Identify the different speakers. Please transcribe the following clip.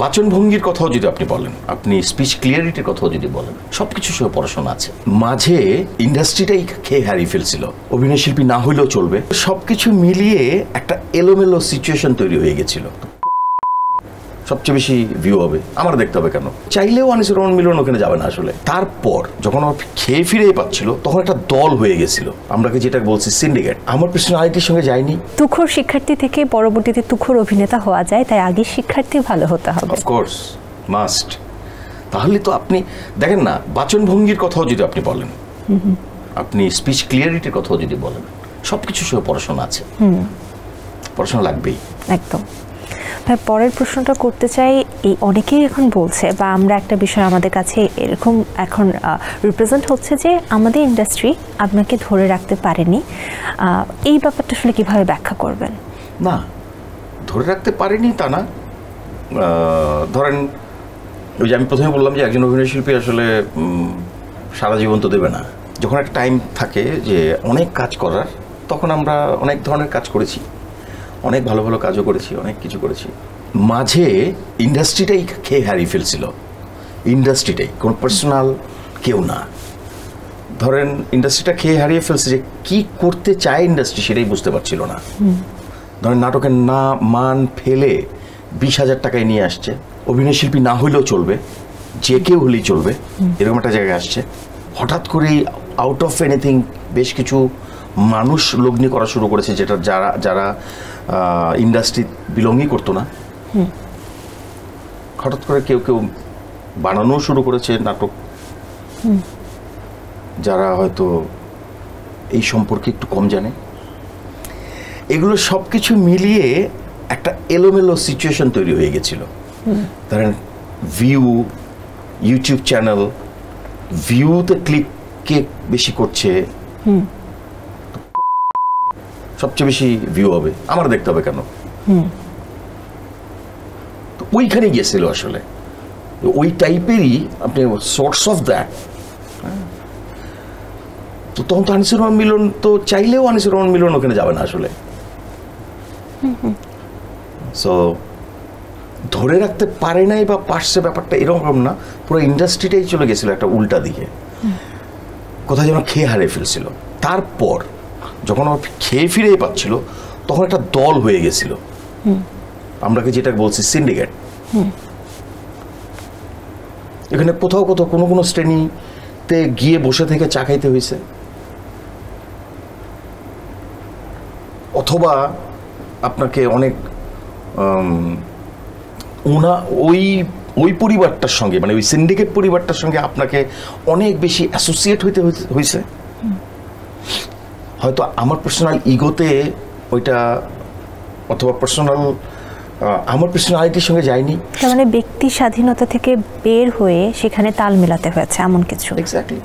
Speaker 1: বাচনভঙ্গির কথাও যদি আপনি বলেন, আপনি স্পিচ ক্লিয়ারিটির কথাও যদি বলেন, সবকিছুর সঙ্গে পড়াশোনা আছে। মাঝে ইন্ডাস্ট্রিটাই খেয়ে হারিয়ে ফেলছিল, অভিনয় শিল্পী না হইলেও চলবে, সবকিছু মিলিয়ে একটা এলোমেলো সিচুয়েশন তৈরি হয়ে গেছিল। সবচেয়ে বেশি ভিউ হবে আমার দেখতে হবে কেন, চাইলেও আনিসুর রহমান মিলন ওখানে যাবে না আসলে। তারপর যখন আমার খেয়ে ফিরেই পাচ্ছিল তখন একটা দল হয়ে গেছিল, আমরাকে যেটা বলছি সিন্ডিকেট। আমার পার্সোনালিটির সঙ্গে যায়নি।
Speaker 2: তুখোর শিক্ষার্থী থেকে পরবর্তীতে তুখোর অভিনেতা হওয়া যায়, তাই আগে শিক্ষার্থী ভালো হতে হবে।
Speaker 1: Of course must. তাহলে তো আপনি দেখেন না, বাচনভঙ্গির কথাও যদি আপনি বলেন, আপনি স্পিচ ক্লিয়ারিটির কথাও যদি বলেন, সবকিছুর সঙ্গে পড়াশোনা আছে। পড়াশোনা লাগবেই
Speaker 2: একদম। ভাই পরের প্রশ্নটা করতে চাই, এই অনেকেই এখন বলছে বা আমরা একটা বিষয় আমাদের কাছে এরকম এখন রিপ্রেজেন্ট হচ্ছে যে আমাদের ইন্ডাস্ট্রি আপনাকে ধরে রাখতে পারেনি, এই ব্যাপারটা আসলে কিভাবে ব্যাখ্যা করবেন?
Speaker 1: না, ধরে রাখতে পারেনি তা না। ধরেন ওই যে আমি প্রথমে বললাম যে একজন অভিনয় শিল্পী আসলে সারা জীবন তো দেবে না। যখন একটা টাইম থাকে যে অনেক কাজ করার, তখন আমরা অনেক ধরনের কাজ করেছি, অনেক ভালো ভালো কাজও করেছি, অনেক কিছু করেছি। মাঝে ইন্ডাস্ট্রিটাই খেয়ে হারিয়ে ফেলছিল, ইন্ডাস্ট্রিটাই, কোনো পার্সোনাল কেউ না। ধরেন ইন্ডাস্ট্রিটা খেয়ে হারিয়ে ফেলছে, যে কি করতে চায় ইন্ডাস্ট্রি সেটাই বুঝতে পারছিল না। ধরেন নাটকের না মান ফেলে 20,000 টাকায় নিয়ে আসছে, অভিনয় শিল্পী না হইলেও চলবে, যে কেউ হলেই চলবে, এরকম একটা জায়গায় আসছে। হঠাৎ করেই আউট অফ এনিথিং বেশ কিছু মানুষ লগ্নি করা শুরু করেছে, যেটা যারা যারা ইন্ডাস্ট্রি বিলংই করতো না। হঠাৎ করে কেউ কেউ বানানো শুরু করেছে নাটক, যারা হয়তো এই সম্পর্কে একটু কম জানে। এগুলো সব কিছু মিলিয়ে একটা এলোমেলো সিচুয়েশন তৈরি হয়ে গেছিল। ধরেন ভিউ, ইউটিউব চ্যানেল, ভিউতে ক্লিক কে বেশি করছে, সবচেয়ে বেশি ভিউ হবে আমার দেখতে হবে কেন, তো ওইখানে গিয়েছিল আসলে। ওই টাইপেরই আপনি সোর্স অফ দ্যাট। তো তখন তো আনিসুর রহমান মিলন তো চাইলেও আনিসুর রহমান মিলন ওখানে যাবে না আসলে। সো ধরে রাখতে পারে নাই বা পারছে, ব্যাপারটা এরকম না। পুরো ইন্ডাস্ট্রিটাই চলে গেছিল একটা উল্টা দিকে, কোথায় যেন খেয়ে হারিয়ে ফেলছিল। তারপর যখন আমার খেয়ে ফিরেই পাচ্ছিল তখন একটা দল হয়ে গেছিল, আমরাকে যেটা বলছি সিন্ডিকেট। এখানে কোথাও কোথাও কোনো কোনো শ্রেণীতে গিয়ে বসে থেকে চা খাইতে হয়েছে, অথবা আপনাকে অনেক ওই পরিবারটার সঙ্গে, মানে ওই সিন্ডিকেট পরিবারটার সঙ্গে আপনাকে অনেক বেশি অ্যাসোসিয়েট হইতে হয়েছে। হয়তো আমার পার্সোনাল ইগোতে ওইটা, অথবা পার্সোনাল আমার পার্সোনালিটির সঙ্গে যায়নি।
Speaker 2: তার মানে ব্যক্তি স্বাধীনতা থেকে বের হয়ে সেখানে তাল মেলাতে হয়েছে এমন কিছু।
Speaker 1: এক্স্যাক্টলি।